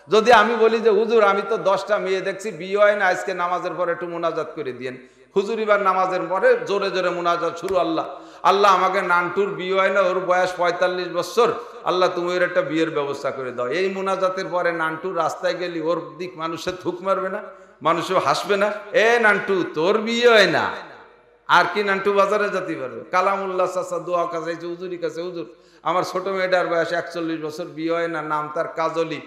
যদি আমি বলি যে হুজুর আমি তো 10টা মেয়ে দেখছি, বিয়ে হয় না, আজকে নামাজের পরে একটু মোনাজাত করে দিয়েন। হুজুর এবার নামাজের পরে জোরে জোরে মোনাজাত শুরু, আল্লাহ আল্লাহ আমাকে নানটুর বিয়ে হয় না, ওর বয়স 45 বছর, আল্লাহ তুমি ওর একটা বিয়ের ব্যবস্থা করে দাও। এই মোনাজাতের পরে নানটুর রাস্তায় গেলি ওর দিক মানুষের থুক মারবে না, মানুষও হাসবে না, এ নান্টু তোর বিয়ে হয় না। আর কি নান্টু বাজারে যেতে পারবে? কালামুল্লাহ চাচা দোয়া কাছে হুজুরি কাছে, হুজুর আমার ছোট মেয়েটার বয়স 41 বছর, বিয়ে হয় না, নাম তার কাজলি,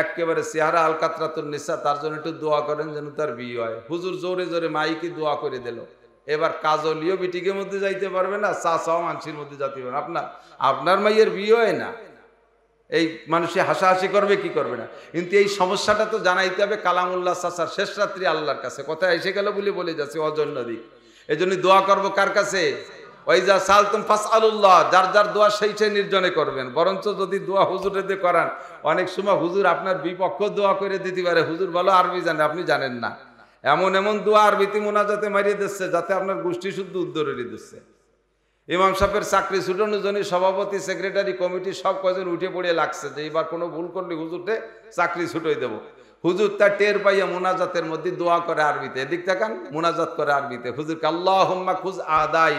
একেবারে চেহারা আলকাতরাতুন নিসা, তার জন্য একটু দোয়া করেন যেন তার বিয়ে হয়। হুজুর জোরে জোরে মাইকে দোয়া করে দিল। এবার কাজলিও বিটিকের মধ্যে যাইতে পারবে না, চাচাও মানসির মধ্যে যেতে পারবে না। আপনার মাইয়ের বিয়ে হয় না, এই মানুষে হাসাহাসি করবে কি করবে না, কিন্তু এই সমস্যাটা তো জানাইতে হবে কালামুল্লাহ চাচার শেষ রাত্রি আল্লাহর কাছে। কথা এসে গেল বলে যাচ্ছে অজন্য দিক। এই জন্য দোয়া করবো কার কাছে? ওই যা সালতুম ফাসআলুল্লাহ, যার যার দোয়া সেই নির্জনে করবেন। বরঞ্চ যদি দোয়া হুজুরে দিয়ে করান, অনেক সময় হুজুর আপনার বিপক্ষ দোয়া করে দিতে পারে। হুজুর ভালো আরবি জানে, আপনি জানেন না। এমন এমন দোয়া আরবিতে মোনাজাতে মারিয়ে দিচ্ছে যাতে আপনার গোষ্ঠী শুদ্ধ উদ্ধারে দিচ্ছে। ইমাম সাহেবের চাকরি ছুটানোর জন্য সভাপতি, সেক্রেটারি, কমিটি সব কজন উঠে পড়ে লাগছে যে এবার কোনো ভুল করলে হুজুরকে চাকরি ছুটাই দেবো। হুজুর তার টের পাইয়া মোনাজাতের মধ্যে দোয়া করে আরবিতে, এদিক তাকান, মোনাজাত করে আরবিতে হুজুরকে আল্লাহুম্মা খুজ আদাই।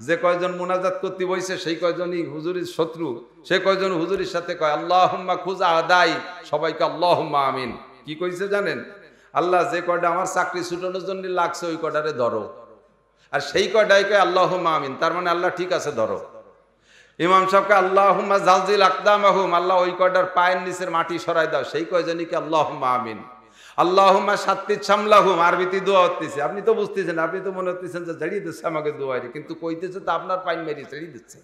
যে কয়জন মোনাজাত করতে বইছে সেই কয়জনই হুজুরের শত্রু, সে কয়জন হুজুরের সাথে কয় আল্লাহুম্মা খুজ আদাই, সবাইকে আল্লাহুম্মা আমিন। কি কইছে জানেন? আল্লাহ যে কয়টা আমার চাকরি ছুটানোর জন্য লাগছে ওই কয়টারে ধরো, আর সেই কয়টাই কয় আল্লাহুম্মা আমিন, তার মানে আল্লাহ ঠিক আছে ধরো। ইমাম সাহেবকে আল্লাহুম্মা জালজিল আকদামাহুম, আল্লাহ ওই কয়টার পায়ের নিচের মাটি সরাই দাও, সেই কয়জনই কি আল্লাহুম্মা আমিন। আল্লাহুম্মা সাত্তিত সামলাহুম, আরবিতে দোয়া হতেছে, আপনি তো বুঝতেছেন, আপনি তো মনে হতেছেন যে ঝাড়িয়ে দিচ্ছে আমাকে দোয়ারে, কিন্তু কইতেছে তো আপনার পাইন মেরি ছেড়িয়ে দিচ্ছে।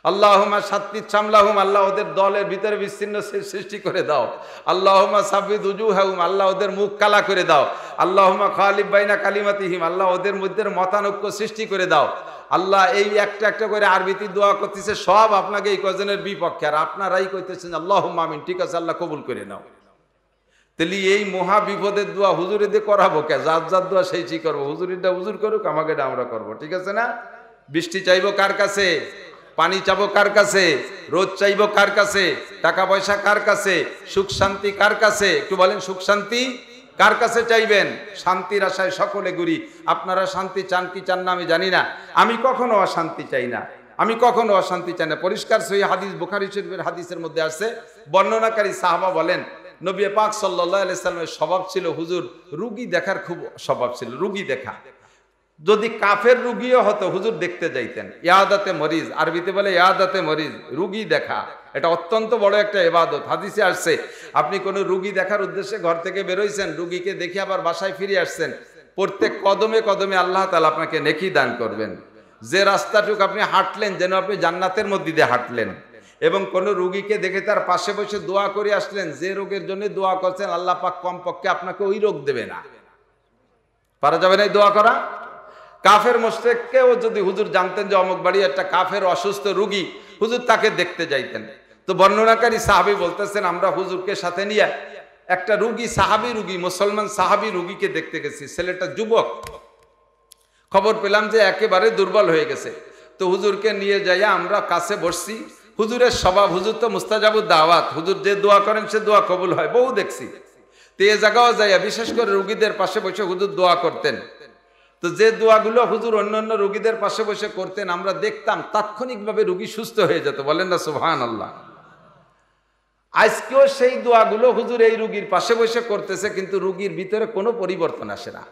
আল্লাহুম্মা সাত্তিত সামলাহুম, আল্লাহ ওদের দলের ভিতরে বিচ্ছিন্ন সৃষ্টি করে দাও। আল্লাহুম্মা সাব্বিত উজুহাহুম, আল্লাহ ওদের মুখ কালা করে দাও। আল্লাহুম্মা খালিফ বাইনা কালিমাতিহিম, আল্লাহ ওদের মধ্যে মতানৈক্য সৃষ্টি করে দাও। আল্লাহ এই একটা একটা করে আরবিতে দোয়া করতেছে, সব আপনাকে এই কজনের বিপক্ষে, আর আপনারাই কইতেছেন আল্লাহুম্মা আমিন। ঠিক আছে, আল্লাহ কবুল করে নাও। তাহলে এই মহা বিপদের দোয়া হুজুরে দিয়ে করাবো কে? যার যার দোয়া সেই করবো, হুজুরিটা হুজুর করুক, আমাকে আমরা করবো। ঠিক আছে না? বৃষ্টি চাইবো কার কাছে? পানি চাবো কার কাছে? রোদ চাইবো কার কাছে? টাকা পয়সা কার কাছে? সুখ শান্তি কার কাছে? একটু বলেন, সুখ শান্তি কার কাছে চাইবেন? শান্তির আশায় সকলে ঘুরি। আপনারা শান্তি চান কি চান না আমি জানি না, আমি কখনো অশান্তি চাই না, আমি কখনো অশান্তি চাই না। পরিষ্কার সহিহ হাদিস, বুখারী শরীফের হাদিসের মধ্যে আছে, বর্ণনাকারী সাহাবা বলেন নবী পাক সাল্লাল্লাহু আলাইহি সাল্লামের স্বভাব ছিল, হুজুর রুগী দেখার খুব স্বভাব ছিল, রুগী দেখা। যদি কাফের রুগীও হতো হুজুর দেখতে যাইতেন। ইয়াদাতে মরিজ, আরবিতে বলে ইয়াদাতে মরিজ, রুগী দেখা। এটা অত্যন্ত বড় একটা ইবাদত। হাদিসে আসছে, আপনি কোনো রুগী দেখার উদ্দেশ্যে ঘর থেকে বেরোইছেন, রুগীকে দেখে আবার বাসায় ফিরে আসছেন, প্রত্যেক কদমে কদমে আল্লাহ তাআলা আপনাকে নেকি দান করবেন। যে রাস্তাটুকু আপনি হাঁটলেন যেন আপনি জান্নাতের মধ্যে দিয়ে হাঁটলেন। এবং কোন রুগীকে দেখে তার পাশে বসে দোয়া করে আসলেন, যে রোগের জন্য দোয়া করছেন আল্লাহ পাক কমপক্ষে আপনাকে ওই রোগ দেবে না। পারা যাবে না এই দোয়া করা? কাফের মুশরিককেও যদি হুজুর জানতেন যে অমুক বাড়ি একটা কাফের অসুস্থ রুগী, হুজুর তাকে দেখতে যাইতেন। তো বর্ণনাকারী সাহাবী বলতেছেন, আমরা হুজুরকে সাথে নিয়ে একটা রুগী, সাহাবী রুগী, মুসলমান সাহাবী রুগীকে দেখতে গেছি। ছেলেটা যুবক, খবর পেলাম যে একেবারে দুর্বল হয়ে গেছে। তো হুজুরকে নিয়ে যাইয়া আমরা কাছে বসছি। হুজুরের স্বভাব, হুজুর তো মুস্তাজাবুদ দাওয়াত, হুজুর যে দোয়া করেন সে দোয়া কবুল হয়, বহু দেখছি। তো এ জায়গাও যাইয়া বিশেষ করে রুগীদের পাশে বসে হুজুর দোয়া করতেন। তো যে দোয়াগুলো হুজুর অন্যান্য রোগীদের পাশে বসে করতেন আমরা দেখতাম তাৎক্ষণিকভাবে রোগী সুস্থ হয়ে যেত। বলেন না সুবহানাল্লাহ। আজকেও সেই দোয়াগুলো হুজুর এই রোগীর পাশে বসে করতেছে, কিন্তু রোগীর ভিতরে কোনো পরিবর্তন আসে না।